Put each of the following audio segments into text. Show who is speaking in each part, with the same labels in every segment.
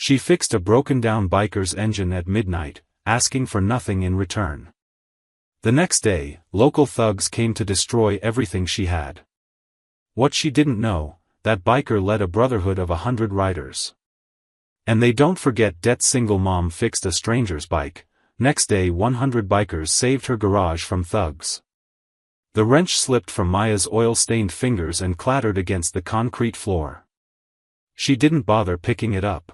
Speaker 1: She fixed a broken-down biker's engine at midnight, asking for nothing in return. The next day, local thugs came to destroy everything she had. What she didn't know, that biker led a brotherhood of 100 riders. And they don't forget debt. Single mom fixed a stranger's bike. Next day 100 bikers saved her garage from thugs. The wrench slipped from Maya's oil-stained fingers and clattered against the concrete floor. She didn't bother picking it up.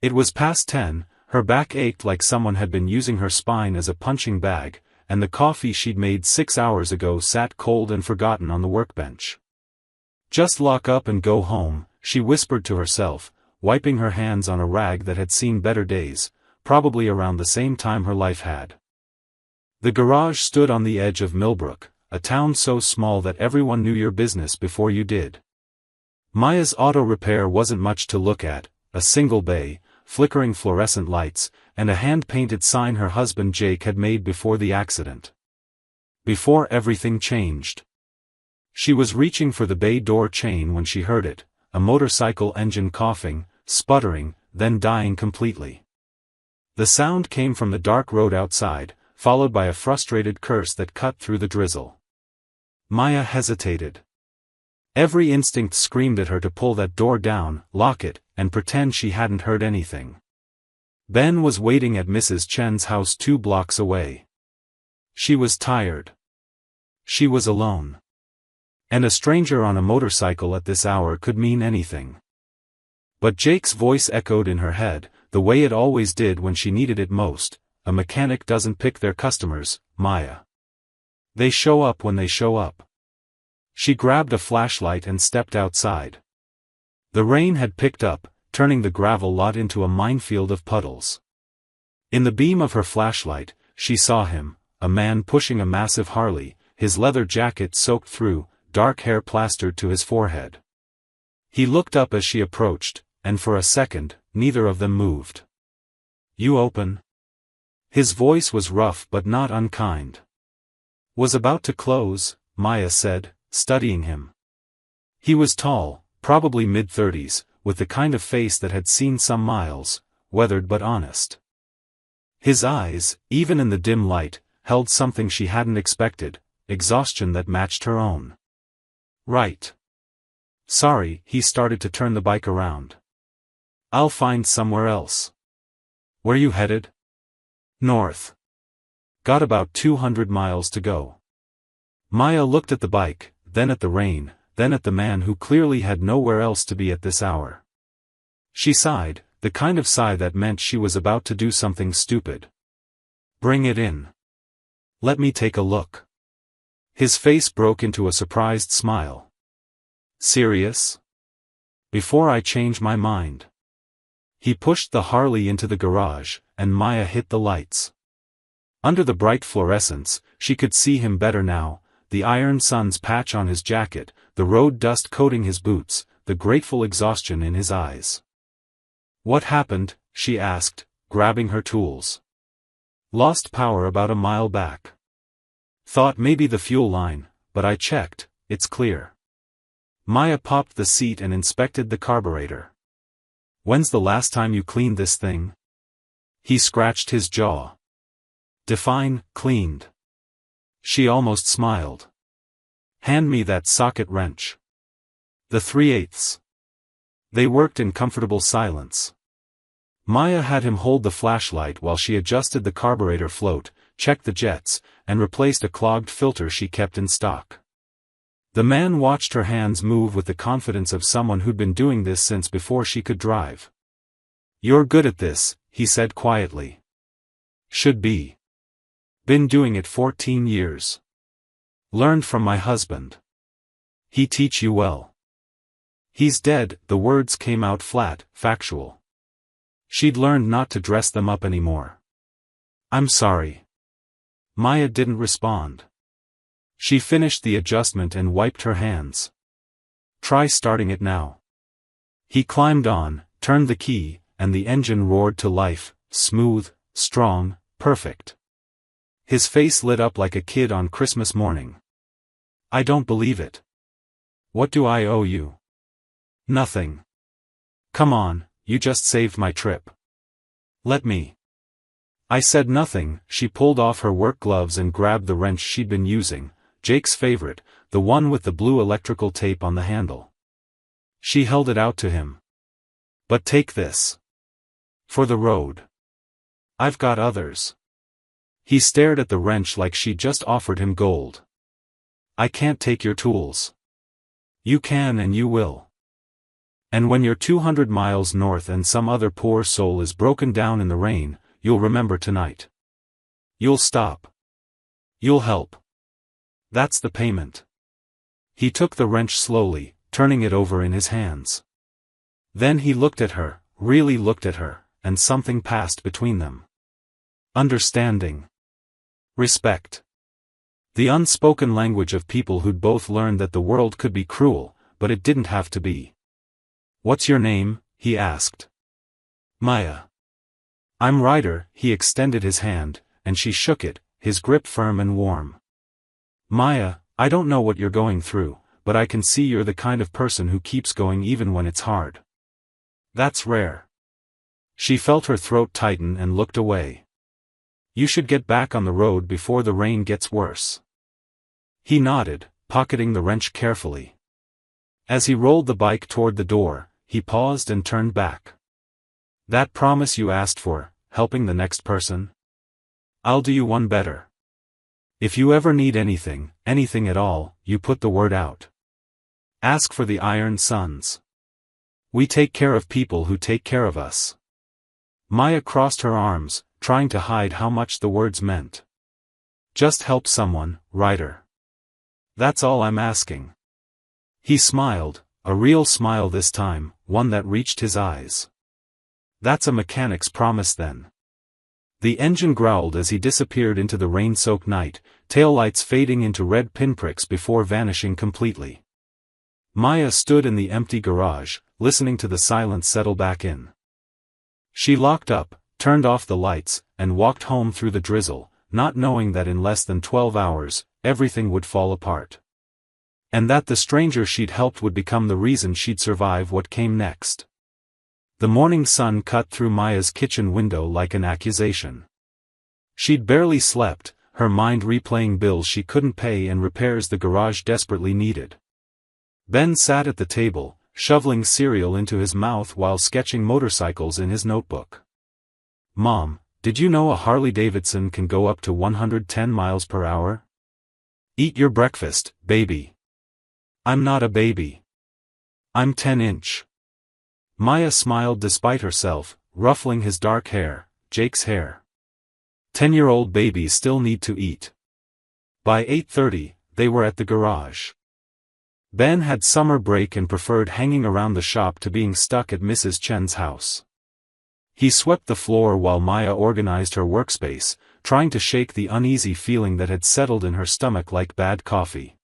Speaker 1: It was past 10, her back ached like someone had been using her spine as a punching bag, and the coffee she'd made 6 hours ago sat cold and forgotten on the workbench. Just lock up and go home, she whispered to herself, wiping her hands on a rag that had seen better days, probably around the same time her life had. The garage stood on the edge of Millbrook, a town so small that everyone knew your business before you did. Maya's auto repair wasn't much to look at, a single bay, flickering fluorescent lights, and a hand-painted sign her husband Jake had made before the accident. Before everything changed. She was reaching for the bay door chain when she heard it, a motorcycle engine coughing, sputtering, then dying completely. The sound came from the dark road outside, followed by a frustrated curse that cut through the drizzle. Maya hesitated. Every instinct screamed at her to pull that door down, lock it, and pretend she hadn't heard anything. Ben was waiting at Mrs. Chen's house 2 blocks away. She was tired. She was alone. And a stranger on a motorcycle at this hour could mean anything. But Jake's voice echoed in her head, the way it always did when she needed it most. A mechanic doesn't pick their customers, Maya. They show up when they show up. She grabbed a flashlight and stepped outside. The rain had picked up, turning the gravel lot into a minefield of puddles. In the beam of her flashlight, she saw him, a man pushing a massive Harley, his leather jacket soaked through, dark hair plastered to his forehead. He looked up as she approached, and for a second, neither of them moved. "You open?" His voice was rough but not unkind. "Was about to close," Maya said, studying him. He was tall, probably mid-30s, with the kind of face that had seen some miles, weathered but honest. His eyes, even in the dim light, held something she hadn't expected, exhaustion that matched her own. "Right. Sorry," he started to turn the bike around. "I'll find somewhere else." "Where you headed?" "North. Got about 200 miles to go." Maya looked at the bike, then at the rain, then at the man who clearly had nowhere else to be at this hour. She sighed, the kind of sigh that meant she was about to do something stupid. "Bring it in. Let me take a look." His face broke into a surprised smile. "Serious? Before I change my mind." He pushed the Harley into the garage, and Maya hit the lights. Under the bright fluorescence, she could see him better now, the iron sun's patch on his jacket, the road dust coating his boots, the grateful exhaustion in his eyes. "What happened?" she asked, grabbing her tools. "Lost power about a mile back. Thought maybe the fuel line, but I checked, it's clear." Maya popped the seat and inspected the carburetor. "When's the last time you cleaned this thing?" He scratched his jaw. "Define, cleaned." She almost smiled. "Hand me that socket wrench." The 3/8. They worked in comfortable silence. Maya had him hold the flashlight while she adjusted the carburetor float, checked the jets, and replaced a clogged filter she kept in stock. The man watched her hands move with the confidence of someone who'd been doing this since before she could drive. "You're good at this," he said quietly. "Should be. Been doing it 14 years. Learned from my husband." "He teach you well?" "He's dead," the words came out flat, factual. She'd learned not to dress them up anymore. "I'm sorry." Maya didn't respond. She finished the adjustment and wiped her hands. "Try starting it now." He climbed on, turned the key, and the engine roared to life, smooth, strong, perfect. His face lit up like a kid on Christmas morning. "I don't believe it. What do I owe you?" "Nothing. Come on, you just saved my trip. Let me. I said nothing. She pulled off her work gloves and grabbed the wrench she'd been using, Jake's favorite, the one with the blue electrical tape on the handle. She held it out to him. But take this. For the road. I've got others. He stared at the wrench like she'd just offered him gold. I can't take your tools. You can and you will. And when you're 200 miles north and some other poor soul is broken down in the rain, you'll remember tonight. You'll stop. You'll help. That's the payment. He took the wrench slowly, turning it over in his hands. Then he looked at her, really looked at her, and something passed between them. Understanding. Respect. The unspoken language of people who'd both learned that the world could be cruel, but it didn't have to be. What's your name? He asked. Maya. I'm Ryder. He extended his hand, and she shook it, his grip firm and warm. Maya, I don't know what you're going through, but I can see you're the kind of person who keeps going even when it's hard. That's rare. She felt her throat tighten and looked away. You should get back on the road before the rain gets worse. He nodded, pocketing the wrench carefully. As he rolled the bike toward the door, he paused and turned back. That promise you asked for, helping the next person? I'll do you one better. If you ever need anything, anything at all, you put the word out. Ask for the Iron Sons. We take care of people who take care of us. Maya crossed her arms, trying to hide how much the words meant. Just help someone, Ryder. That's all I'm asking. He smiled, a real smile this time, one that reached his eyes. That's a mechanic's promise then. The engine growled as he disappeared into the rain-soaked night, taillights fading into red pinpricks before vanishing completely. Maya stood in the empty garage, listening to the silence settle back in. She locked up, turned off the lights, and walked home through the drizzle, not knowing that in less than 12 hours, everything would fall apart. And that the stranger she'd helped would become the reason she'd survive what came next. The morning sun cut through Maya's kitchen window like an accusation. She'd barely slept, her mind replaying bills she couldn't pay and repairs the garage desperately needed. Ben sat at the table, shoveling cereal into his mouth while sketching motorcycles in his notebook. Mom, did you know a Harley-Davidson can go up to 110 miles per hour? Eat your breakfast, baby. I'm not a baby. I'm 10-inch. Maya smiled despite herself, ruffling his dark hair, Jake's hair. 10-year-old babies still need to eat. By 8:30, they were at the garage. Ben had summer break and preferred hanging around the shop to being stuck at Mrs. Chen's house. He swept the floor while Maya organized her workspace, trying to shake the uneasy feeling that had settled in her stomach like bad coffee.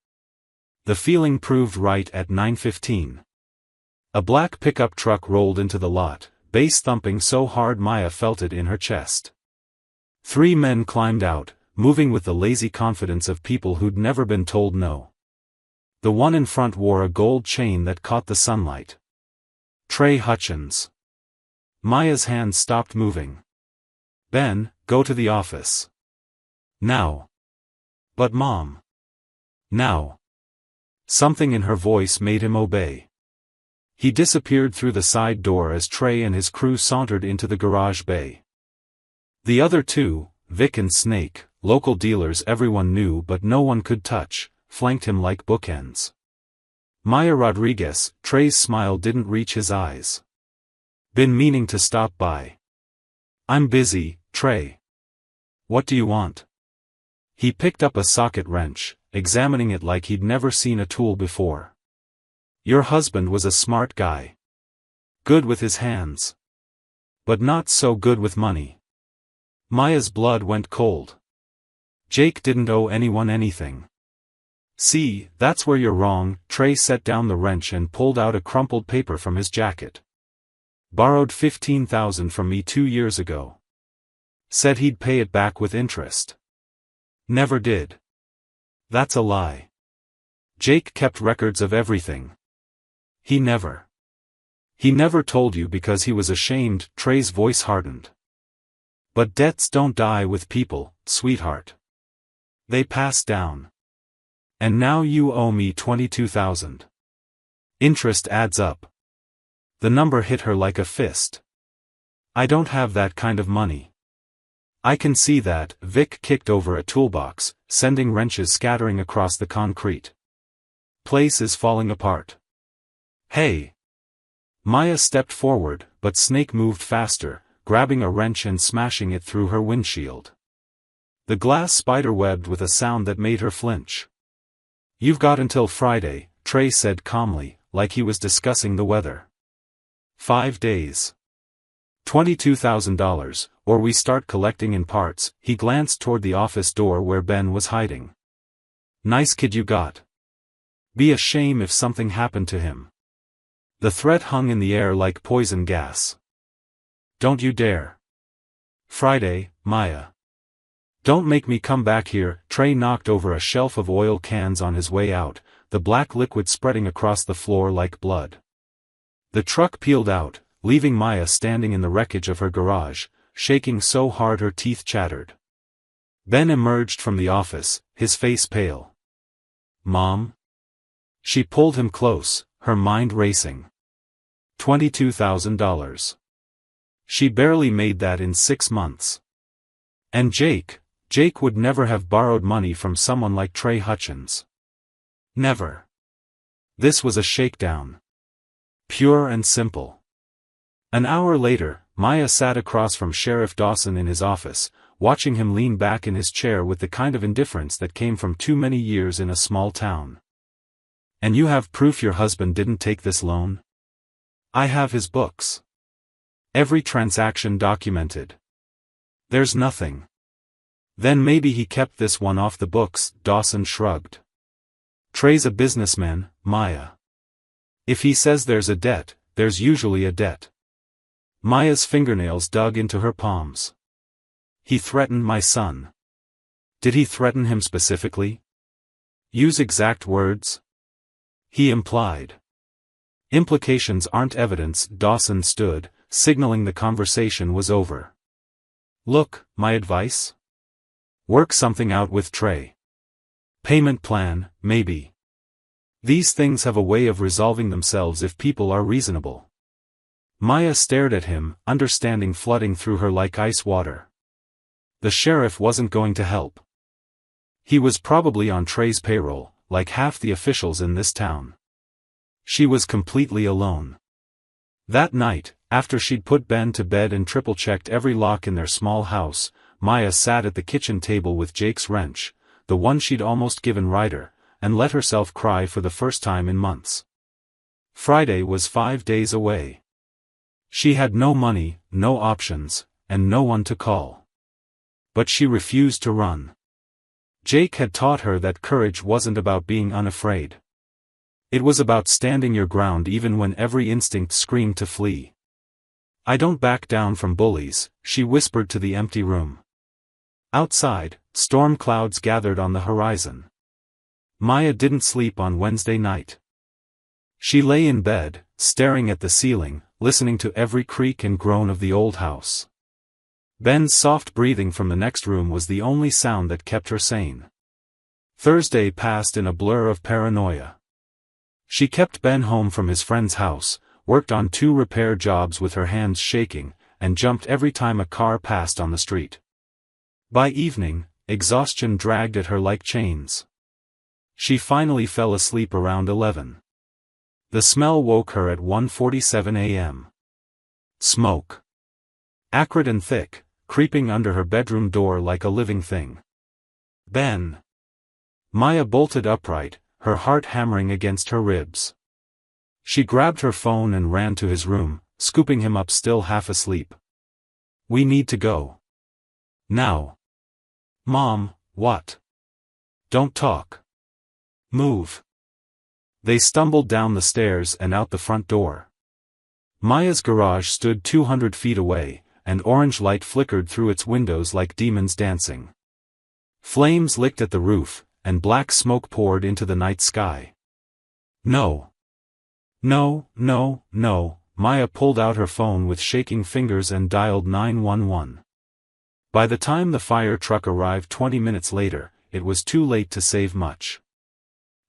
Speaker 1: The feeling proved right at 9:15. A black pickup truck rolled into the lot, bass thumping so hard Maya felt it in her chest. 3 men climbed out, moving with the lazy confidence of people who'd never been told no. The one in front wore a gold chain that caught the sunlight. Trey Hutchins. Maya's hand stopped moving. Ben, go to the office. Now. But Mom. Now. Something in her voice made him obey. He disappeared through the side door as Trey and his crew sauntered into the garage bay. The other two, Vic and Snake, local dealers everyone knew but no one could touch, flanked him like bookends. Maya Rodriguez, Trey's smile didn't reach his eyes. Been meaning to stop by. I'm busy, Trey. What do you want? He picked up a socket wrench, examining it like he'd never seen a tool before. Your husband was a smart guy. Good with his hands. But not so good with money. Maya's blood went cold. Jake didn't owe anyone anything. See, that's where you're wrong. Trey set down the wrench and pulled out a crumpled paper from his jacket. Borrowed $15,000 from me 2 years ago. Said he'd pay it back with interest. Never did. That's a lie. Jake kept records of everything. He never. He never told you because he was ashamed. Trey's voice hardened. But debts don't die with people, sweetheart. They pass down. And now you owe me $22,000. Interest adds up. The number hit her like a fist. I don't have that kind of money. I can see that. Vic kicked over a toolbox, sending wrenches scattering across the concrete. Place is falling apart. Hey! Maya stepped forward, but Snake moved faster, grabbing a wrench and smashing it through her windshield. The glass spiderwebbed with a sound that made her flinch. You've got until Friday, Trey said calmly, like he was discussing the weather. 5 days. $22,000, or we start collecting in parts. He glanced toward the office door where Ben was hiding. Nice kid you got. Be a shame if something happened to him. The threat hung in the air like poison gas. Don't you dare. Friday, Maya. Don't make me come back here. Trey knocked over a shelf of oil cans on his way out, the black liquid spreading across the floor like blood. The truck peeled out, leaving Maya standing in the wreckage of her garage, shaking so hard her teeth chattered. Ben emerged from the office, his face pale. Mom? She pulled him close, her mind racing. $22,000. She barely made that in 6 months. And Jake would never have borrowed money from someone like Trey Hutchins. Never. This was a shakedown. Pure and simple. An hour later, Maya sat across from Sheriff Dawson in his office, watching him lean back in his chair with the kind of indifference that came from too many years in a small town. And you have proof your husband didn't take this loan? I have his books. Every transaction documented. There's nothing. Then maybe he kept this one off the books, Dawson shrugged. Trey's a businessman, Maya. If he says there's a debt, there's usually a debt. Maya's fingernails dug into her palms. He threatened my son. Did he threaten him specifically? Use exact words? He implied. Implications aren't evidence. Dawson stood, signaling the conversation was over. Look, my advice? Work something out with Trey. Payment plan, maybe. These things have a way of resolving themselves if people are reasonable. Maya stared at him, understanding flooding through her like ice water. The sheriff wasn't going to help. He was probably on Trey's payroll, like half the officials in this town. She was completely alone. That night, after she'd put Ben to bed and triple-checked every lock in their small house, Maya sat at the kitchen table with Jake's wrench, the one she'd almost given Ryder, and let herself cry for the first time in months. Friday was 5 days away. She had no money, no options, and no one to call. But she refused to run. Jake had taught her that courage wasn't about being unafraid. It was about standing your ground even when every instinct screamed to flee. I don't back down from bullies, she whispered to the empty room. Outside, storm clouds gathered on the horizon. Maya didn't sleep on Wednesday night. She lay in bed, staring at the ceiling, listening to every creak and groan of the old house. Ben's soft breathing from the next room was the only sound that kept her sane. Thursday passed in a blur of paranoia. She kept Ben home from his friend's house, worked on 2 repair jobs with her hands shaking, and jumped every time a car passed on the street. By evening, exhaustion dragged at her like chains. She finally fell asleep around 11. The smell woke her at 1:47 a.m. Smoke. Acrid and thick, creeping under her bedroom door like a living thing. Ben. Maya bolted upright, her heart hammering against her ribs. She grabbed her phone and ran to his room, scooping him up still half asleep. We need to go. Now. Mom, what? Don't talk. Move. They stumbled down the stairs and out the front door. Maya's garage stood 200 feet away, and orange light flickered through its windows like demons dancing. Flames licked at the roof, and black smoke poured into the night sky. No. No, no, no, Maya pulled out her phone with shaking fingers and dialed 911. By the time the fire truck arrived 20 minutes later, it was too late to save much.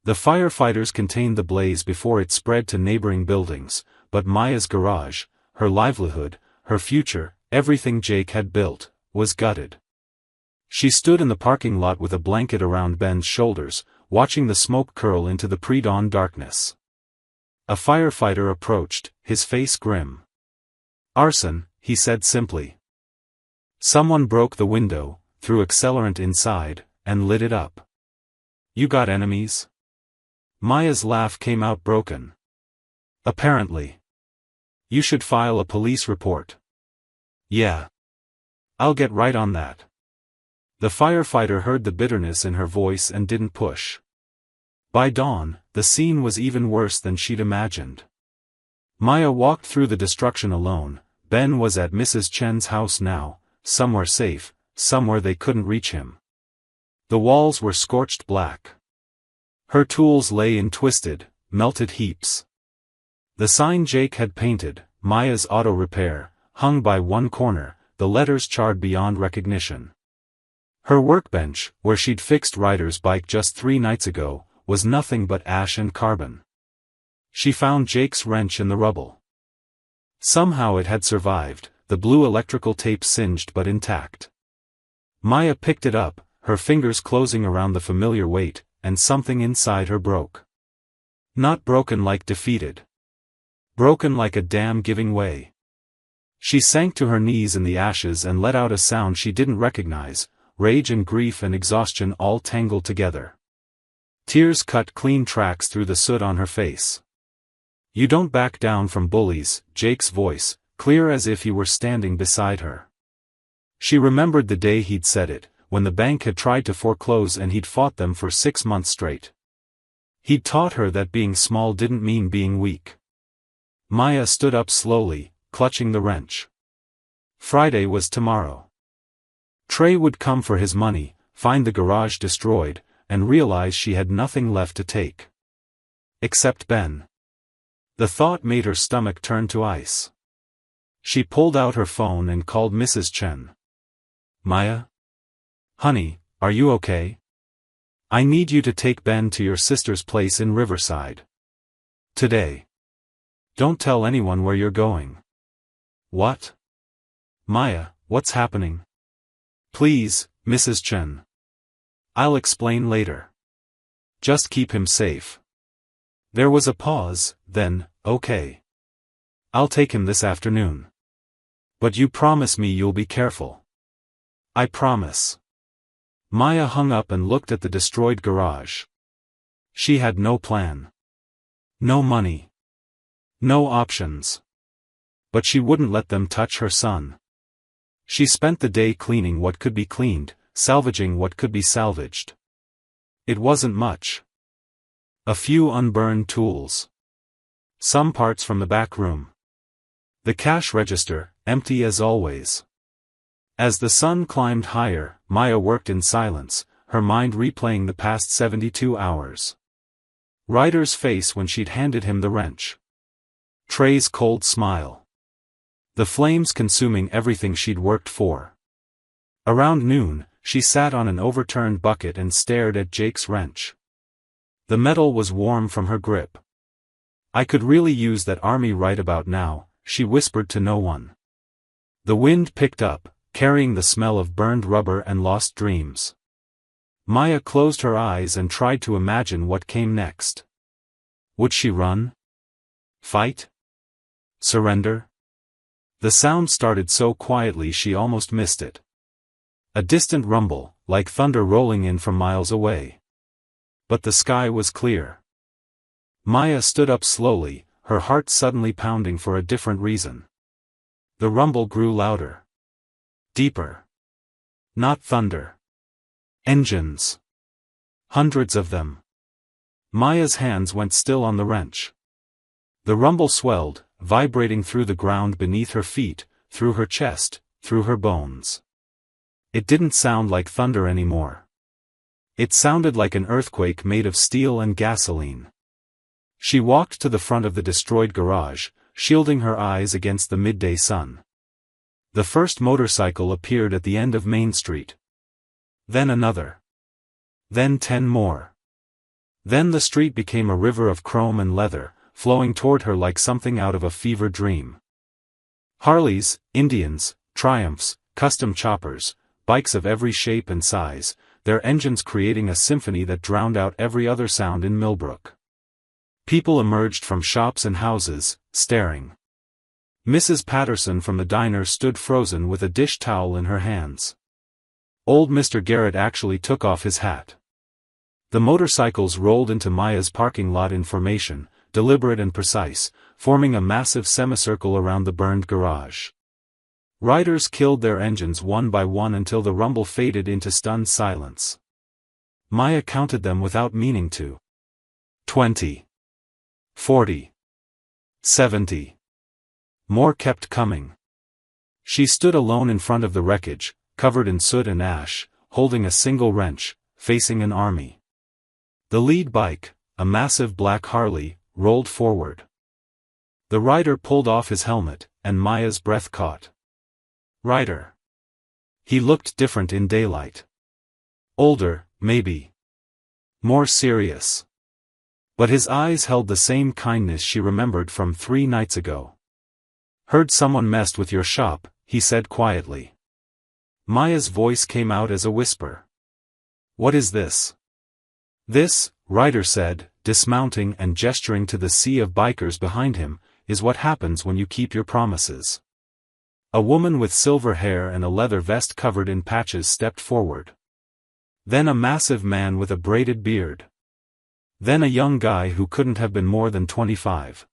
Speaker 1: The firefighters contained the blaze before it spread to neighboring buildings, but Maya's garage, her livelihood, her future, everything Jake had built, was gutted. She stood in the parking lot with a blanket around Ben's shoulders, watching the smoke curl into the pre-dawn darkness. A firefighter approached, his face grim. "Arson," he said simply. "Someone broke the window, threw accelerant inside, and lit it up. You got enemies?" Maya's laugh came out broken. "Apparently. You should file a police report." "Yeah. I'll get right on that." The firefighter heard the bitterness in her voice and didn't push. By dawn, the scene was even worse than she'd imagined. Maya walked through the destruction alone. Ben was at Mrs. Chen's house now, somewhere safe, somewhere they couldn't reach him. The walls were scorched black. Her tools lay in twisted, melted heaps. The sign Jake had painted, Maya's Auto Repair, hung by one corner, the letters charred beyond recognition. Her workbench, where she'd fixed Ryder's bike just 3 nights ago, was nothing but ash and carbon. She found Jake's wrench in the rubble. Somehow it had survived, the blue electrical tape singed but intact. Maya picked it up, her fingers closing around the familiar weight, and something inside her broke. Not broken like defeated. Broken like a dam giving way. She sank to her knees in the ashes and let out a sound she didn't recognize, rage and grief and exhaustion all tangled together. Tears cut clean tracks through the soot on her face. "You don't back down from bullies," Jake's voice, clear as if he were standing beside her. She remembered the day he'd said it, when the bank had tried to foreclose and he'd fought them for 6 months straight. He'd taught her that being small didn't mean being weak. Maya stood up slowly, clutching the wrench. Friday was tomorrow. Trey would come for his money, find the garage destroyed, and realize she had nothing left to take. Except Ben. The thought made her stomach turn to ice. She pulled out her phone and called Mrs. Chen. "Maya? Honey, are you okay? I need you to take Ben to your sister's place in Riverside. Today. Don't tell anyone where you're going." "What? Maya, what's happening?" "Please, Mrs. Chen. I'll explain later. Just keep him safe." There was a pause, then, "Okay. I'll take him this afternoon. But you promise me you'll be careful." "I promise." Maya hung up and looked at the destroyed garage. She had no plan. No money. No options. But she wouldn't let them touch her son. She spent the day cleaning what could be cleaned, salvaging what could be salvaged. It wasn't much. A few unburned tools. Some parts from the back room. The cash register, empty as always. As the sun climbed higher, Maya worked in silence, her mind replaying the past 72 hours. Ryder's face when she'd handed him the wrench. Trey's cold smile. The flames consuming everything she'd worked for. Around noon, she sat on an overturned bucket and stared at Jake's wrench. The metal was warm from her grip. "I could really use that army right about now," she whispered to no one. The wind picked up, carrying the smell of burned rubber and lost dreams. Maya closed her eyes and tried to imagine what came next. Would she run? Fight? Surrender? The sound started so quietly she almost missed it. A distant rumble, like thunder rolling in from miles away. But the sky was clear. Maya stood up slowly, her heart suddenly pounding for a different reason. The rumble grew louder. Deeper. Not thunder. Engines. Hundreds of them. Maya's hands went still on the wrench. The rumble swelled, vibrating through the ground beneath her feet, through her chest, through her bones. It didn't sound like thunder anymore. It sounded like an earthquake made of steel and gasoline. She walked to the front of the destroyed garage, shielding her eyes against the midday sun. The first motorcycle appeared at the end of Main Street. Then another. Then 10 more. Then the street became a river of chrome and leather, flowing toward her like something out of a fever dream. Harleys, Indians, Triumphs, custom choppers, bikes of every shape and size, their engines creating a symphony that drowned out every other sound in Millbrook. People emerged from shops and houses, staring. Mrs. Patterson from the diner stood frozen with a dish towel in her hands. Old Mr. Garrett actually took off his hat. The motorcycles rolled into Maya's parking lot in formation, deliberate and precise, forming a massive semicircle around the burned garage. Riders killed their engines one by one until the rumble faded into stunned silence. Maya counted them without meaning to. 20. 40. 70. More kept coming. She stood alone in front of the wreckage, covered in soot and ash, holding a single wrench, facing an army. The lead bike, a massive black Harley, rolled forward. The rider pulled off his helmet, and Maya's breath caught. Rider. He looked different in daylight. Older, maybe. More serious. But his eyes held the same kindness she remembered from 3 nights ago. Heard someone messed with your shop, he said quietly. Maya's voice came out as a whisper. What is this? This, Ryder said, dismounting and gesturing to the sea of bikers behind him, is what happens when you keep your promises. A woman with silver hair and a leather vest covered in patches stepped forward. Then a massive man with a braided beard. Then a young guy who couldn't have been more than 25.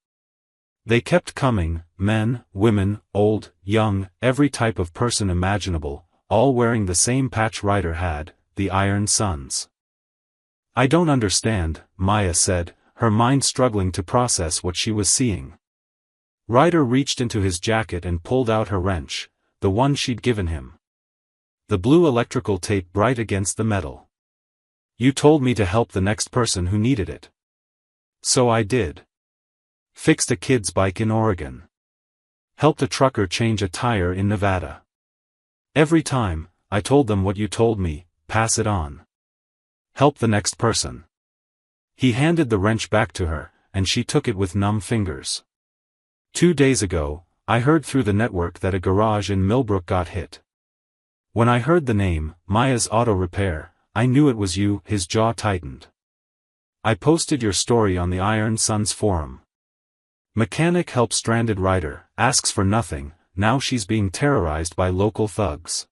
Speaker 1: They kept coming, men, women, old, young, every type of person imaginable, all wearing the same patch Ryder had, the Iron Sons. I don't understand, Maya said, her mind struggling to process what she was seeing. Ryder reached into his jacket and pulled out her wrench, the one she'd given him. The blue electrical tape bright against the metal. You told me to help the next person who needed it. So I did. Fixed a kid's bike in Oregon. Helped a trucker change a tire in Nevada. Every time, I told them what you told me, pass it on. Help the next person. He handed the wrench back to her, and she took it with numb fingers. 2 days ago, I heard through the network that a garage in Millbrook got hit. When I heard the name, Maya's Auto Repair, I knew it was you. His jaw tightened. I posted your story on the Iron Sons forum. Mechanic helps stranded rider, asks for nothing, now she's being terrorized by local thugs.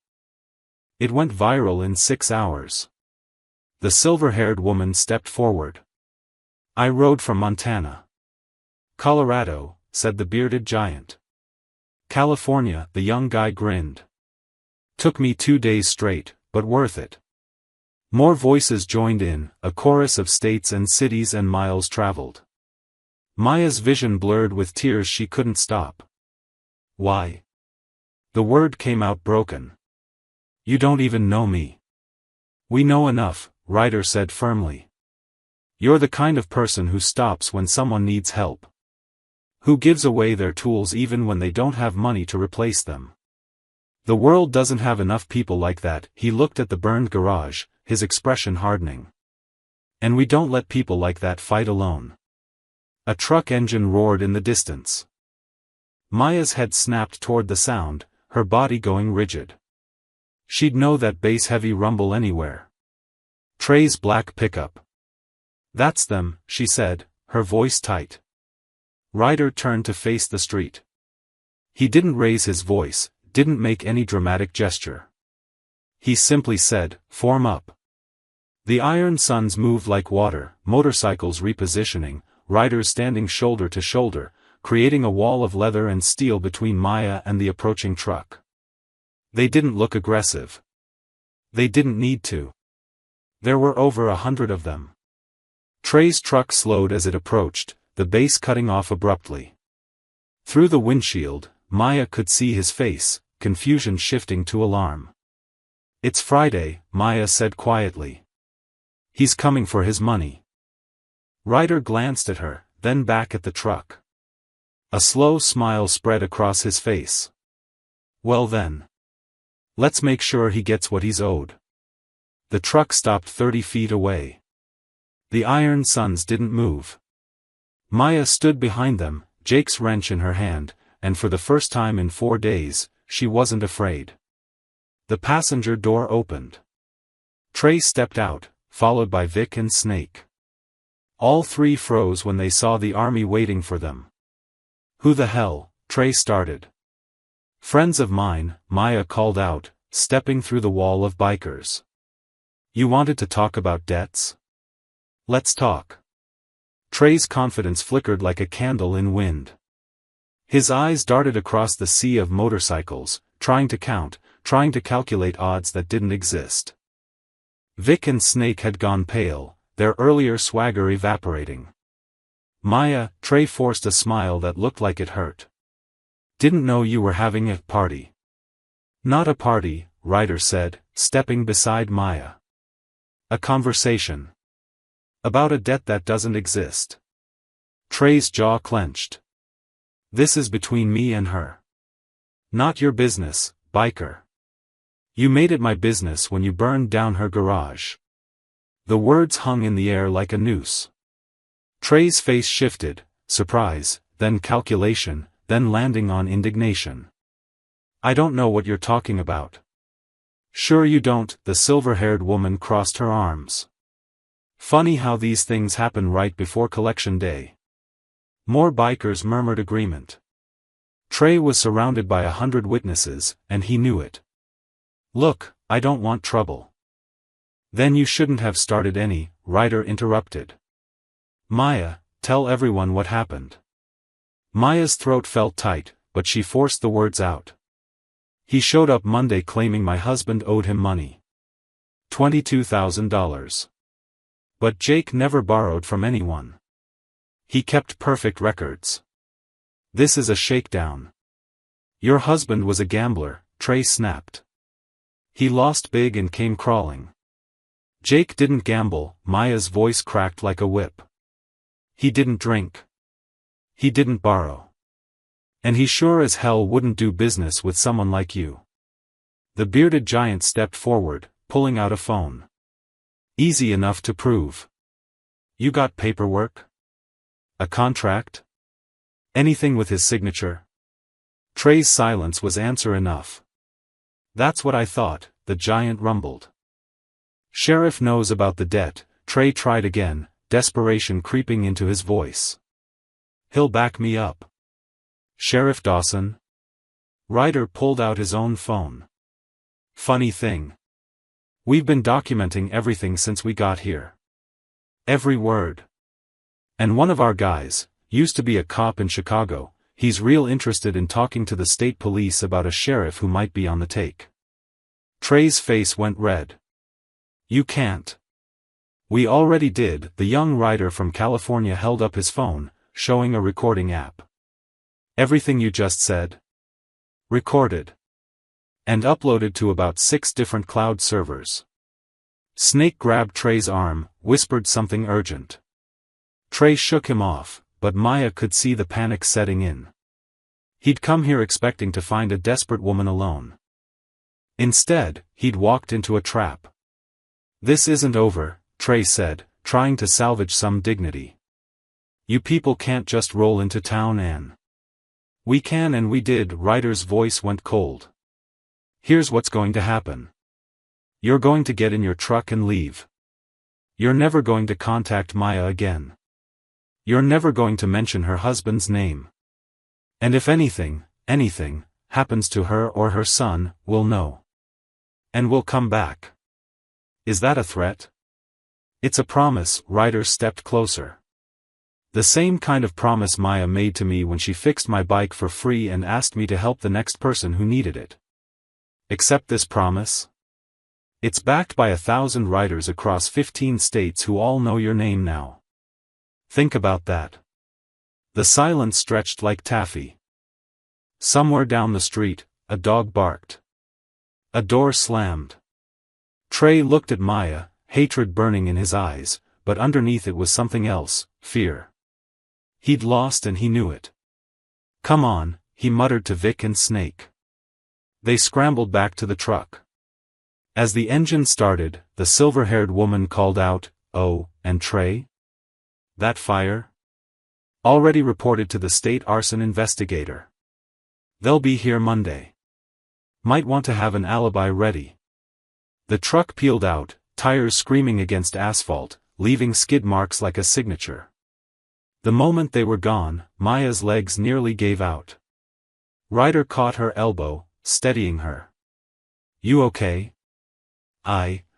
Speaker 1: It went viral in 6 hours. The silver-haired woman stepped forward. I rode from Montana. Colorado, said the bearded giant. California, the young guy grinned. Took me 2 days straight, but worth it. More voices joined in, a chorus of states and cities and miles traveled. Maya's vision blurred with tears she couldn't stop. Why? The word came out broken. You don't even know me. We know enough, Ryder said firmly. You're the kind of person who stops when someone needs help. Who gives away their tools even when they don't have money to replace them. The world doesn't have enough people like that. He looked at the burned garage, his expression hardening. And we don't let people like that fight alone. A truck engine roared in the distance. Maya's head snapped toward the sound, her body going rigid. She'd know that bass-heavy rumble anywhere. Trey's black pickup. That's them, she said, her voice tight. Ryder turned to face the street. He didn't raise his voice, didn't make any dramatic gesture. He simply said, form up. The Iron Sons moved like water, motorcycles repositioning, riders standing shoulder to shoulder, creating a wall of leather and steel between Maya and the approaching truck. They didn't look aggressive. They didn't need to. There were over 100 of them. Trey's truck slowed as it approached, the base cutting off abruptly. Through the windshield, Maya could see his face, confusion shifting to alarm. It's Friday, Maya said quietly. He's coming for his money. Ryder glanced at her, then back at the truck. A slow smile spread across his face. Well then. Let's make sure he gets what he's owed. The truck stopped 30 feet away. The iron sons didn't move. Maya stood behind them, Jake's wrench in her hand, and for the first time in 4 days, she wasn't afraid. The passenger door opened. Trey stepped out, followed by Vic and Snake. All three froze when they saw the army waiting for them. Who the hell? Trey started. Friends of mine, Maya called out, stepping through the wall of bikers. You wanted to talk about debts? Let's talk. Trey's confidence flickered like a candle in wind. His eyes darted across the sea of motorcycles, trying to count, trying to calculate odds that didn't exist. Vic and Snake had gone pale, their earlier swagger evaporating. Maya, Trey forced a smile that looked like it hurt. Didn't know you were having a party. Not a party, Ryder said, stepping beside Maya. A conversation. About a debt that doesn't exist. Trey's jaw clenched. This is between me and her. Not your business, biker. You made it my business when you burned down her garage. The words hung in the air like a noose. Trey's face shifted, surprise, then calculation, then landing on indignation. I don't know what you're talking about. Sure you don't, the silver-haired woman crossed her arms. Funny how these things happen right before collection day. More bikers murmured agreement. Trey was surrounded by 100 witnesses, and he knew it. Look, I don't want trouble. Then you shouldn't have started any, Ryder interrupted. Maya, tell everyone what happened. Maya's throat felt tight, but she forced the words out. He showed up Monday claiming my husband owed him money. $22,000. But Jake never borrowed from anyone. He kept perfect records. This is a shakedown. Your husband was a gambler, Trey snapped. He lost big and came crawling. Jake didn't gamble, Maya's voice cracked like a whip. He didn't drink. He didn't borrow. And he sure as hell wouldn't do business with someone like you. The bearded giant stepped forward, pulling out a phone. Easy enough to prove. You got paperwork? A contract? Anything with his signature? Trey's silence was answer enough. That's what I thought, the giant rumbled. Sheriff knows about the debt, Trey tried again, desperation creeping into his voice. He'll back me up. Sheriff Dawson? Ryder pulled out his own phone. Funny thing. We've been documenting everything since we got here. Every word. And one of our guys, used to be a cop in Chicago, he's real interested in talking to the state police about a sheriff who might be on the take. Trey's face went red. You can't. We already did, the young writer from California held up his phone, showing a recording app. Everything you just said? Recorded. And uploaded to about 6 different cloud servers. Snake grabbed Trey's arm, whispered something urgent. Trey shook him off, but Maya could see the panic setting in. He'd come here expecting to find a desperate woman alone. Instead, he'd walked into a trap. This isn't over, Trey said, trying to salvage some dignity. You people can't just roll into town and... We can and we did, Ryder's voice went cold. Here's what's going to happen. You're going to get in your truck and leave. You're never going to contact Maya again. You're never going to mention her husband's name. And if anything, happens to her or her son, we'll know. And we'll come back. Is that a threat? It's a promise, Ryder stepped closer. The same kind of promise Maya made to me when she fixed my bike for free and asked me to help the next person who needed it. Accept this promise? It's backed by 1,000 writers across 15 states who all know your name now. Think about that. The silence stretched like taffy. Somewhere down the street, a dog barked. A door slammed. Trey looked at Maya, hatred burning in his eyes, but underneath it was something else, fear. He'd lost and he knew it. Come on, he muttered to Vic and Snake. They scrambled back to the truck. As the engine started, the silver-haired woman called out, "Oh, and Trey? That fire? Already reported to the state arson investigator. They'll be here Monday. Might want to have an alibi ready." The truck peeled out, tires screaming against asphalt, leaving skid marks like a signature. The moment they were gone, Maya's legs nearly gave out. Ryder caught her elbow, steadying her. "You okay?"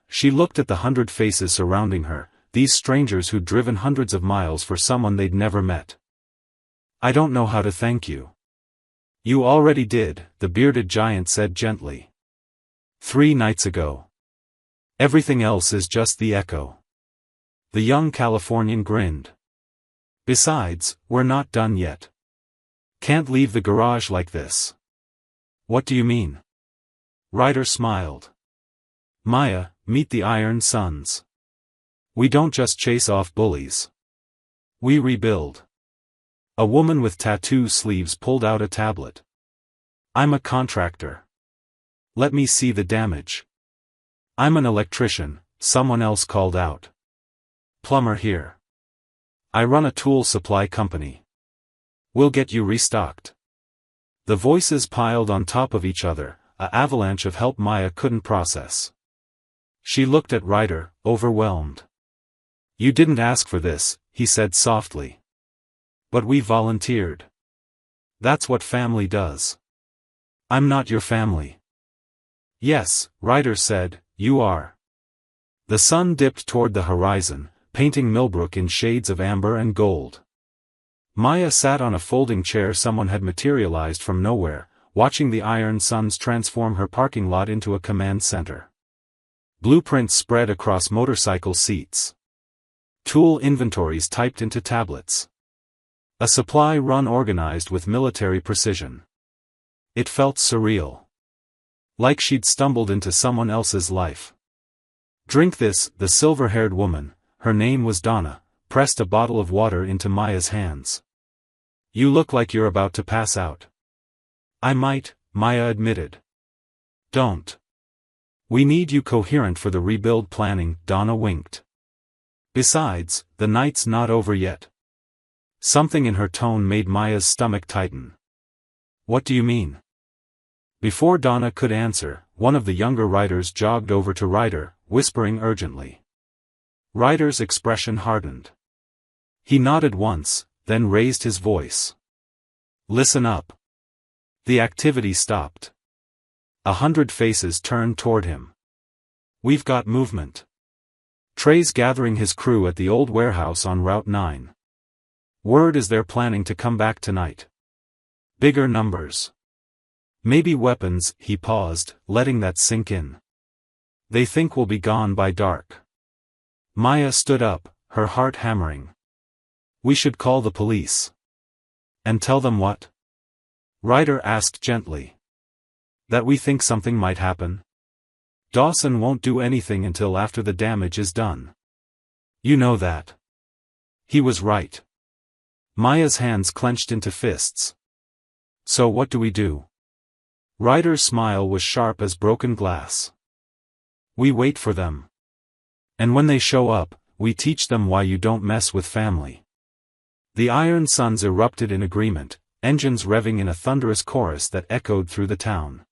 Speaker 1: She looked at the 100 faces surrounding her, these strangers who'd driven hundreds of miles for someone they'd never met. "I don't know how to thank you." "You already did," the bearded giant said gently. "3 nights ago. Everything else is just the echo." The young Californian grinned. "Besides, we're not done yet. Can't leave the garage like this." "What do you mean?" Ryder smiled. "Maya, meet the Iron Sons. We don't just chase off bullies. We rebuild." A woman with tattoo sleeves pulled out a tablet. "I'm a contractor. Let me see the damage." "I'm an electrician," someone else called out. "Plumber here. I run a tool supply company. We'll get you restocked." The voices piled on top of each other, an avalanche of help Maya couldn't process. She looked at Ryder, overwhelmed. "You didn't ask for this," he said softly. "But we volunteered. That's what family does." "I'm not your family." "Yes," Ryder said, "you are." The sun dipped toward the horizon, painting Millbrook in shades of amber and gold. Maya sat on a folding chair someone had materialized from nowhere, watching the Iron Sons transform her parking lot into a command center. Blueprints spread across motorcycle seats. Tool inventories typed into tablets. A supply run organized with military precision. It felt surreal. Like she'd stumbled into someone else's life. "Drink this," the silver-haired woman, her name was Donna, pressed a bottle of water into Maya's hands. "You look like you're about to pass out." "I might," Maya admitted. "Don't. We need you coherent for the rebuild planning," Donna winked. "Besides, the night's not over yet." Something in her tone made Maya's stomach tighten. "What do you mean?" Before Donna could answer, one of the younger riders jogged over to Ryder, whispering urgently. Ryder's expression hardened. He nodded once, then raised his voice. "Listen up." The activity stopped. 100 faces turned toward him. "We've got movement. Trey's gathering his crew at the old warehouse on Route 9. Word is they're planning to come back tonight. Bigger numbers. Maybe weapons." He paused, letting that sink in. "They think we'll be gone by dark." Maya stood up, her heart hammering. "We should call the police." "And tell them what?" Ryder asked gently. "That we think something might happen. Dawson won't do anything until after the damage is done. You know that." He was right. Maya's hands clenched into fists. "So what do we do?" Ryder's smile was sharp as broken glass. "We wait for them. And when they show up, we teach them why you don't mess with family." The Iron Sons erupted in agreement, engines revving in a thunderous chorus that echoed through the town.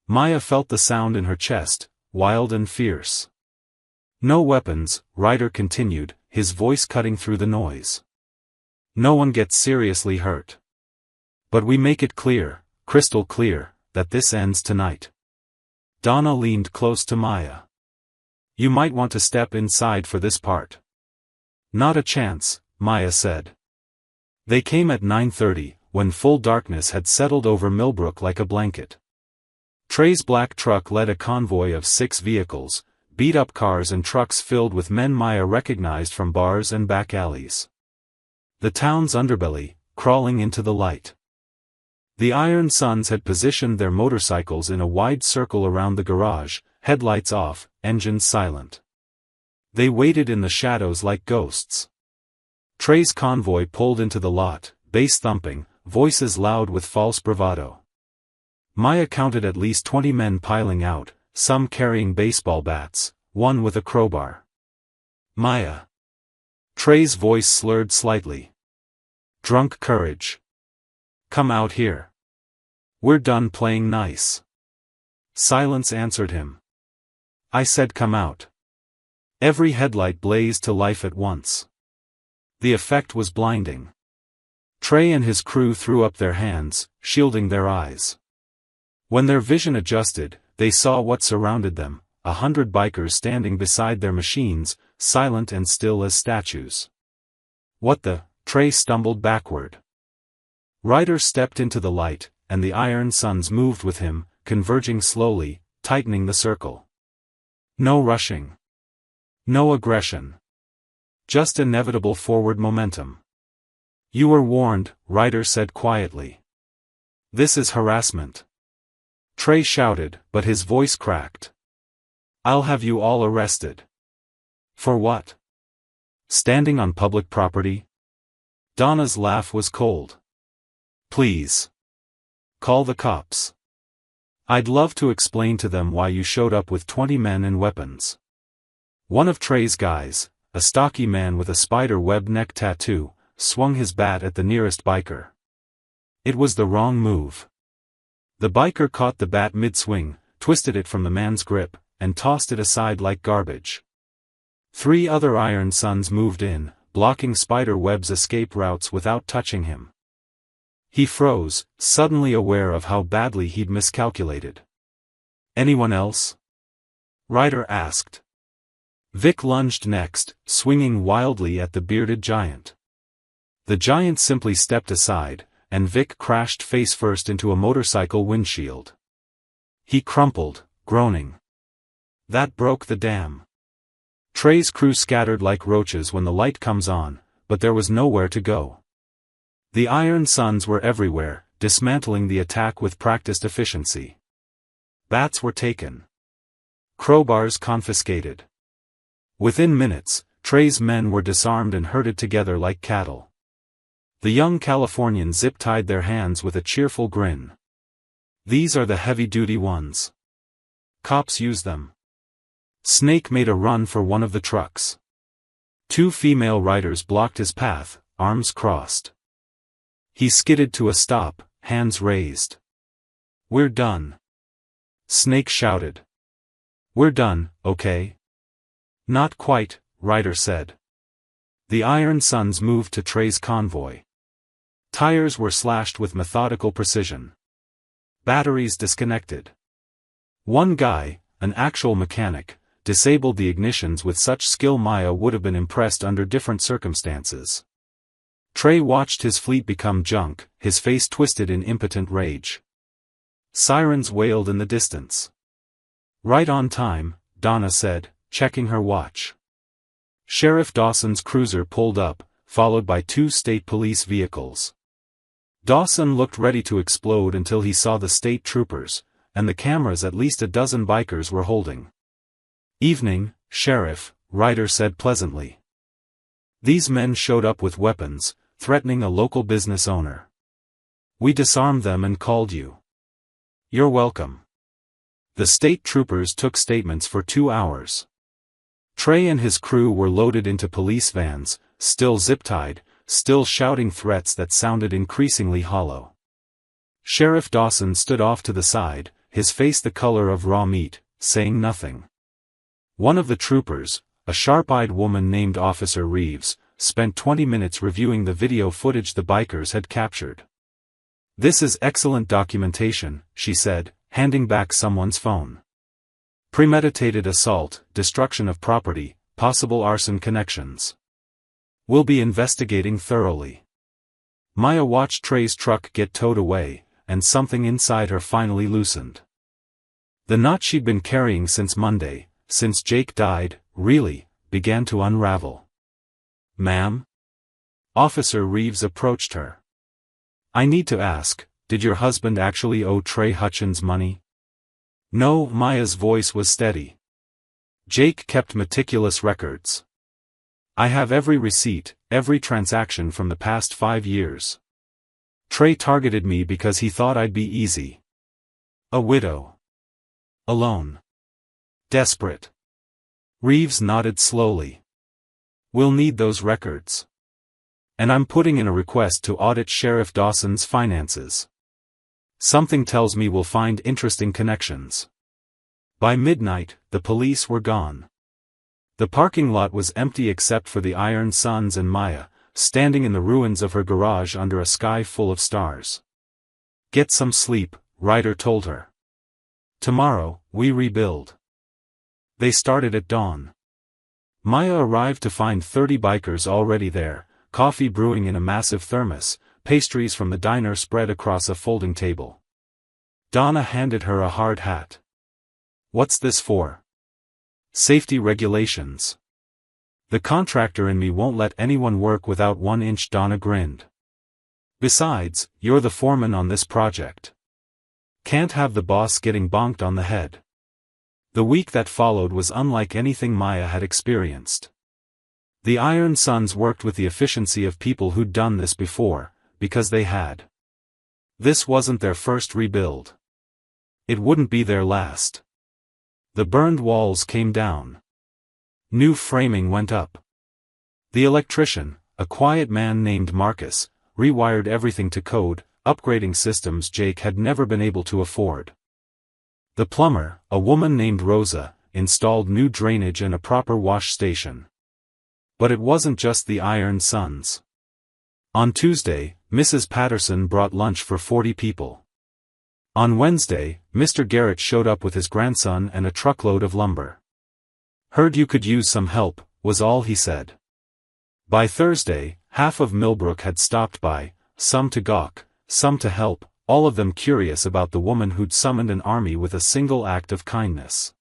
Speaker 1: Maya felt the sound in her chest, wild and fierce. "No weapons," Ryder continued, his voice cutting through the noise. "No one gets seriously hurt. But we make it clear, crystal clear, that this ends tonight." Donna leaned close to Maya. "You might want to step inside for this part." "Not a chance," Maya said. They came at 9:30, when full darkness had settled over Millbrook like a blanket. Trey's black truck led a convoy of 6 vehicles, beat-up cars and trucks filled with men Maya recognized from bars and back alleys. The town's underbelly, crawling into the light. The Iron Sons had positioned their motorcycles in a wide circle around the garage, headlights off, engines silent. They waited in the shadows like ghosts. Trey's convoy pulled into the lot, bass thumping, voices loud with false bravado. Maya counted at least 20 men piling out, some carrying baseball bats, one with a crowbar. Maya. Trey's voice slurred slightly. Drunk courage. Come out here. We're done playing nice. Silence answered him. I said come out. Every headlight blazed to life at once. The effect was blinding. Trey and his crew threw up their hands, shielding their eyes. When their vision adjusted, they saw what surrounded them, 100 bikers standing beside their machines, silent and still as statues. What the? Trey stumbled backward. Ryder stepped into the light, and the Iron Sons moved with him, converging slowly, tightening the circle. No rushing. No aggression. Just inevitable forward momentum. You were warned, Ryder said quietly. This is harassment. Trey shouted, but his voice cracked. I'll have you all arrested. For what? Standing on public property? Donna's laugh was cold. Please. Call the cops. I'd love to explain to them why you showed up with 20 men and weapons. One of Trey's guys, a stocky man with a spider web neck tattoo, swung his bat at the nearest biker. It was the wrong move. The biker caught the bat mid-swing, twisted it from the man's grip, and tossed it aside like garbage. 3 other Iron Sons moved in, blocking Spider Web's escape routes without touching him. He froze, suddenly aware of how badly he'd miscalculated. Anyone else? Ryder asked. Vic lunged next, swinging wildly at the bearded giant. The giant simply stepped aside, and Vic crashed face-first into a motorcycle windshield. He crumpled, groaning. That broke the dam. Trey's crew scattered like roaches when the light comes on, but there was nowhere to go. The Iron Sons were everywhere, dismantling the attack with practiced efficiency. Bats were taken. Crowbars confiscated. Within minutes, Trey's men were disarmed and herded together like cattle. The young Californian zip-tied their hands with a cheerful grin. These are the heavy-duty ones. Cops use them. Snake made a run for one of the trucks. 2 female riders blocked his path, arms crossed. He skidded to a stop, hands raised. We're done. Snake shouted. We're done, okay? Not quite, Ryder said. The Iron Sons moved to Trey's convoy. Tires were slashed with methodical precision. Batteries disconnected. One guy, an actual mechanic, disabled the ignitions with such skill Maya would have been impressed under different circumstances. Trey watched his fleet become junk, his face twisted in impotent rage. Sirens wailed in the distance. Right on time, Donna said, checking her watch. Sheriff Dawson's cruiser pulled up, followed by 2 state police vehicles. Dawson looked ready to explode until he saw the state troopers, and the cameras at least a dozen bikers were holding. Evening, Sheriff, Ryder said pleasantly. These men showed up with weapons, threatening a local business owner. We disarmed them and called you. You're welcome. The state troopers took statements for 2 hours. Trey and his crew were loaded into police vans, still zip-tied, still shouting threats that sounded increasingly hollow. Sheriff Dawson stood off to the side, his face the color of raw meat, saying nothing. One of the troopers, a sharp-eyed woman named Officer Reeves, spent 20 minutes reviewing the video footage the bikers had captured. This is excellent documentation, she said, handing back someone's phone. Premeditated assault, destruction of property, possible arson connections. We'll be investigating thoroughly. Maya watched Trey's truck get towed away, and something inside her finally loosened. The knot she'd been carrying since Monday, since Jake died, really, began to unravel. Ma'am? Officer Reeves approached her. I need to ask, did your husband actually owe Trey Hutchins money? No, Maya's voice was steady. Jake kept meticulous records. I have every receipt, every transaction from the past 5 years. Trey targeted me because he thought I'd be easy. A widow. Alone. Desperate. Reeves nodded slowly. We'll need those records. And I'm putting in a request to audit Sheriff Dawson's finances. Something tells me we'll find interesting connections. By midnight, the police were gone. The parking lot was empty except for the Iron Sons and Maya, standing in the ruins of her garage under a sky full of stars. Get some sleep, Ryder told her. Tomorrow, we rebuild. They started at dawn. Maya arrived to find 30 bikers already there, coffee brewing in a massive thermos, pastries from the diner spread across a folding table. Donna handed her a hard hat. What's this for? Safety regulations. The contractor in me won't let anyone work without 1 inch. Donna grinned. Besides, you're the foreman on this project. Can't have the boss getting bonked on the head. The week that followed was unlike anything Maya had experienced. The Iron Sons worked with the efficiency of people who'd done this before, because they had. This wasn't their first rebuild. It wouldn't be their last. The burned walls came down. New framing went up. The electrician, a quiet man named Marcus, rewired everything to code, upgrading systems Jake had never been able to afford. The plumber, a woman named Rosa, installed new drainage and a proper wash station. But it wasn't just the Iron Sons. On Tuesday, Mrs. Patterson brought lunch for 40 people. On Wednesday, Mr. Garrett showed up with his grandson and a truckload of lumber. Heard you could use some help, was all he said. By Thursday, half of Millbrook had stopped by, some to gawk, some to help, all of them curious about the woman who'd summoned an army with a single act of kindness.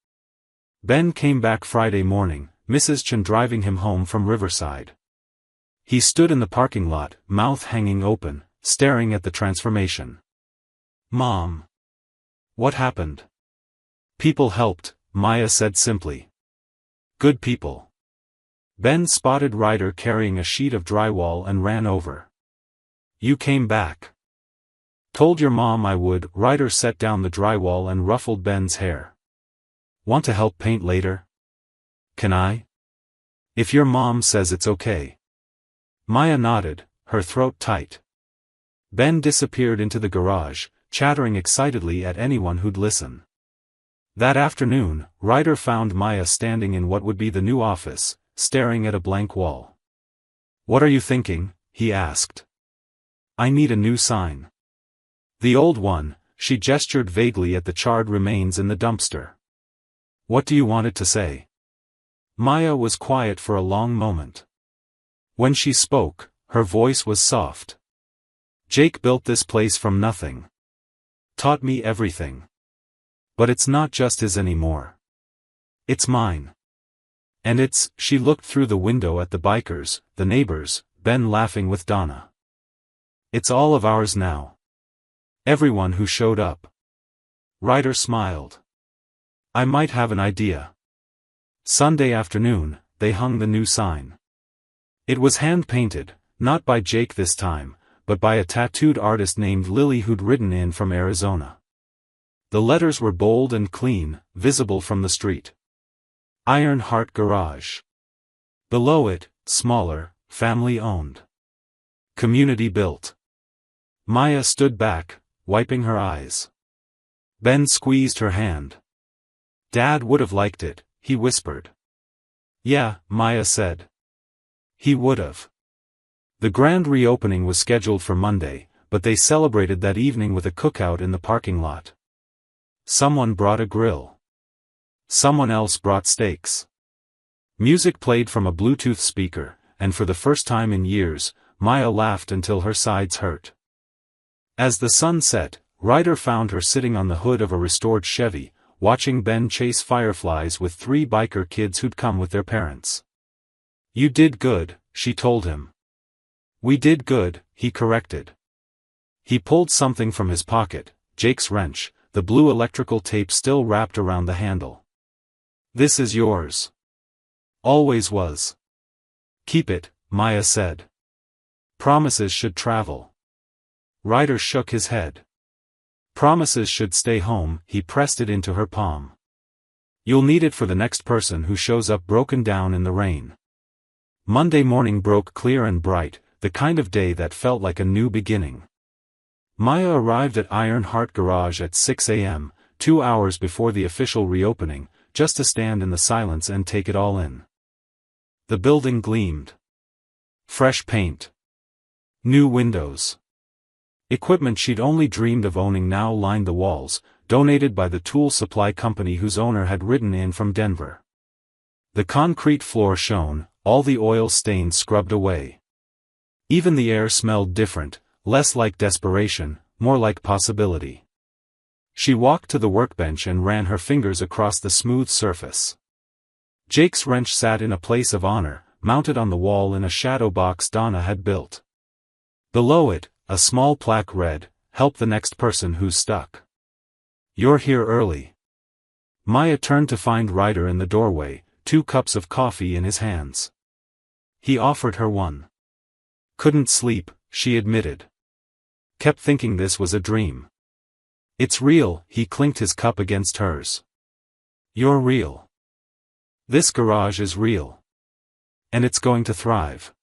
Speaker 1: Ben came back Friday morning, Mrs. Chen driving him home from Riverside. He stood in the parking lot, mouth hanging open, staring at the transformation. Mom. What happened? People helped, Maya said simply. Good people. Ben spotted Ryder carrying a sheet of drywall and ran over. You came back. Told your mom I would. Ryder set down the drywall and ruffled Ben's hair. Want to help paint later? Can I? If your mom says it's okay. Maya nodded, her throat tight. Ben disappeared into the garage, chattering excitedly at anyone who'd listen. That afternoon, Ryder found Maya standing in what would be the new office, staring at a blank wall. What are you thinking? He asked. I need a new sign. The old one, she gestured vaguely at the charred remains in the dumpster. What do you want it to say? Maya was quiet for a long moment. When she spoke, her voice was soft. Jake built this place from nothing. Taught me everything. But it's not just his anymore. It's mine. And she looked through the window at the bikers, the neighbors, Ben laughing with Donna. It's all of ours now. Everyone who showed up. Ryder smiled. I might have an idea. Sunday afternoon, they hung the new sign. It was hand-painted, not by Jake this time, but by a tattooed artist named Lily who'd ridden in from Arizona. The letters were bold and clean, visible from the street. Iron Heart Garage. Below it, smaller, family-owned. Community built. Maya stood back, wiping her eyes. Ben squeezed her hand. Dad would have liked it, he whispered. Yeah, Maya said. He would have. The grand reopening was scheduled for Monday, but they celebrated that evening with a cookout in the parking lot. Someone brought a grill. Someone else brought steaks. Music played from a Bluetooth speaker, and for the first time in years, Maya laughed until her sides hurt. As the sun set, Ryder found her sitting on the hood of a restored Chevy, watching Ben chase fireflies with 3 biker kids who'd come with their parents. You did good, she told him. We did good, he corrected. He pulled something from his pocket, Jake's wrench, the blue electrical tape still wrapped around the handle. This is yours. Always was. Keep it, Maya said. Promises should travel. Ryder shook his head. Promises should stay home, he pressed it into her palm. You'll need it for the next person who shows up broken down in the rain. Monday morning broke clear and bright, the kind of day that felt like a new beginning. Maya arrived at Iron Heart Garage at 6 a.m., 2 hours before the official reopening, just to stand in the silence and take it all in. The building gleamed. Fresh paint. New windows. Equipment she'd only dreamed of owning now lined the walls, donated by the tool supply company whose owner had ridden in from Denver. The concrete floor shone, all the oil stains scrubbed away. Even the air smelled different, less like desperation, more like possibility. She walked to the workbench and ran her fingers across the smooth surface. Jake's wrench sat in a place of honor, mounted on the wall in a shadow box Donna had built. Below it, a small plaque read, "Help the next person who's stuck." "You're here early." Maya turned to find Ryder in the doorway, 2 cups of coffee in his hands. He offered her one. Couldn't sleep, she admitted. Kept thinking this was a dream. "It's real," he clinked his cup against hers. "You're real. This garage is real. And it's going to thrive."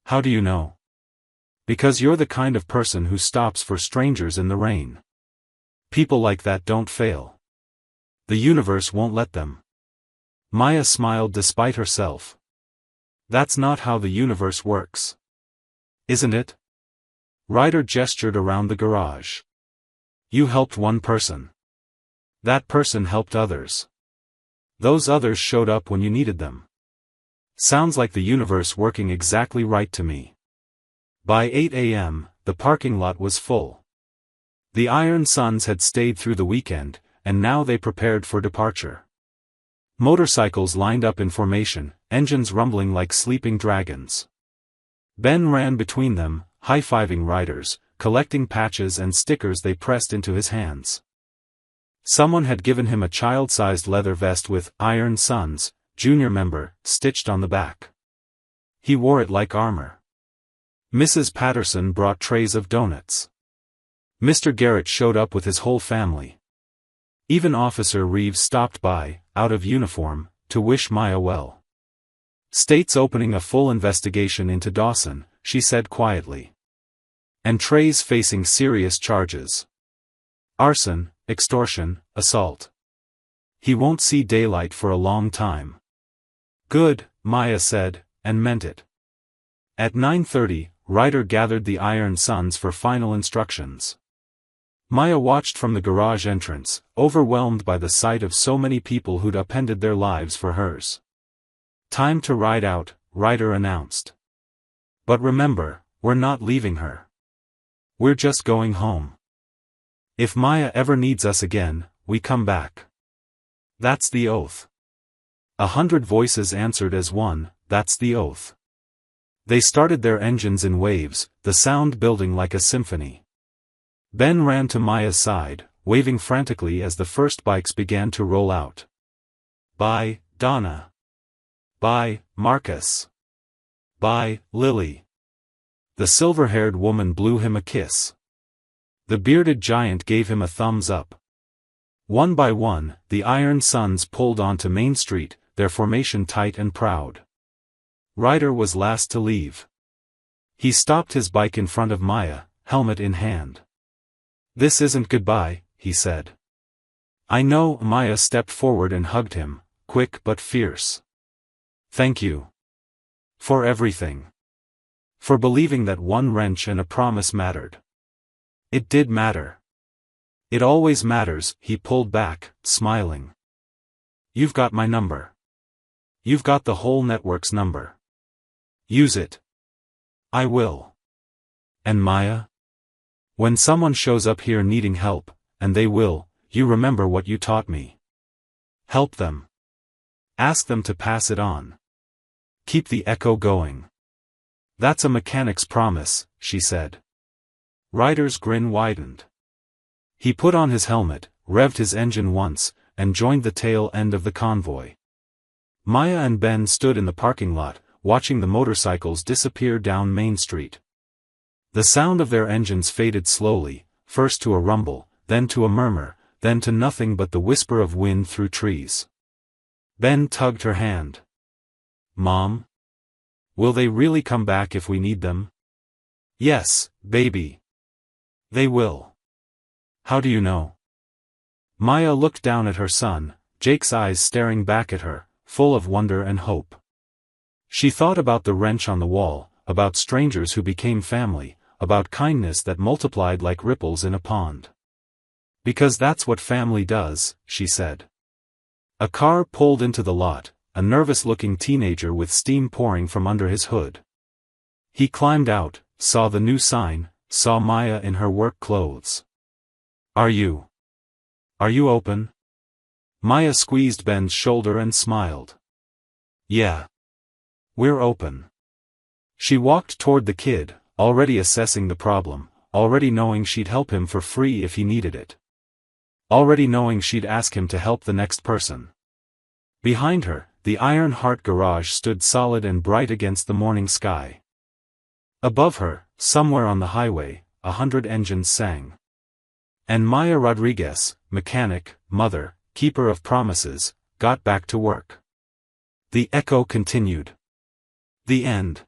Speaker 1: "How do you know?" "Because you're the kind of person who stops for strangers in the rain. People like that don't fail. The universe won't let them." Maya smiled despite herself. "That's not how the universe works. Isn't it?" Ryder gestured around the garage. "You helped one person. That person helped others. Those others showed up when you needed them. Sounds like the universe working exactly right to me." By 8 a.m., the parking lot was full. The Iron Sons had stayed through the weekend, and now they prepared for departure. Motorcycles lined up in formation, engines rumbling like sleeping dragons. Ben ran between them, high-fiving riders, collecting patches and stickers they pressed into his hands. Someone had given him a child-sized leather vest with "Iron Sons, Junior Member" stitched on the back. He wore it like armor. Mrs. Patterson brought trays of donuts. Mr. Garrett showed up with his whole family. Even Officer Reeves stopped by, out of uniform, to wish Maya well. "State's opening a full investigation into Dawson," she said quietly. "And Trey's facing serious charges. Arson, extortion, assault. He won't see daylight for a long time." "Good," Maya said, and meant it. At 9:30, Ryder gathered the Iron Sons for final instructions. Maya watched from the garage entrance, overwhelmed by the sight of so many people who'd upended their lives for hers. "Time to ride out," Ryder announced. "But remember, we're not leaving her. We're just going home. If Maya ever needs us again, we come back. That's the oath." 100 voices answered as one, "That's the oath." They started their engines in waves, the sound building like a symphony. Ben ran to Maya's side, waving frantically as the first bikes began to roll out. "Bye, Donna. Bye, Marcus. Bye, Lily." The silver-haired woman blew him a kiss. The bearded giant gave him a thumbs up. One by one, the Iron Sons pulled onto Main Street, their formation tight and proud. Ryder was last to leave. He stopped his bike in front of Maya, helmet in hand. "This isn't goodbye," he said. "I know." Maya stepped forward and hugged him, quick but fierce. "Thank you. For everything. For believing that one wrench and a promise mattered. It did matter. It always matters." He pulled back, smiling. "You've got my number. You've got the whole network's number. Use it." "I will." "And Maya? When someone shows up here needing help, and they will, you remember what you taught me. Help them. Ask them to pass it on. Keep the echo going. That's a mechanic's promise," she said. Ryder's grin widened. He put on his helmet, revved his engine once, and joined the tail end of the convoy. Maya and Ben stood in the parking lot, watching the motorcycles disappear down Main Street. The sound of their engines faded slowly, first to a rumble, then to a murmur, then to nothing but the whisper of wind through trees. Ben tugged her hand. Mom? Will they really come back if we need them? Yes, baby. They will. How do you know? Maya looked down at her son, Jake's eyes staring back at her, full of wonder and hope. She thought about the wrench on the wall, about strangers who became family, about kindness that multiplied like ripples in a pond. Because that's what family does, she said. A car pulled into the lot, a nervous-looking teenager with steam pouring from under his hood. He climbed out, saw the new sign, saw Maya in her work clothes. Are you open? Maya squeezed Ben's shoulder and smiled. Yeah. We're open. She walked toward the kid, already assessing the problem, already knowing she'd help him for free if he needed it. Already knowing she'd ask him to help the next person. Behind her, the Iron Heart garage stood solid and bright against the morning sky. Above her, somewhere on the highway, 100 engines sang. And Maya Rodriguez, mechanic, mother, keeper of promises, got back to work. The echo continued. The end.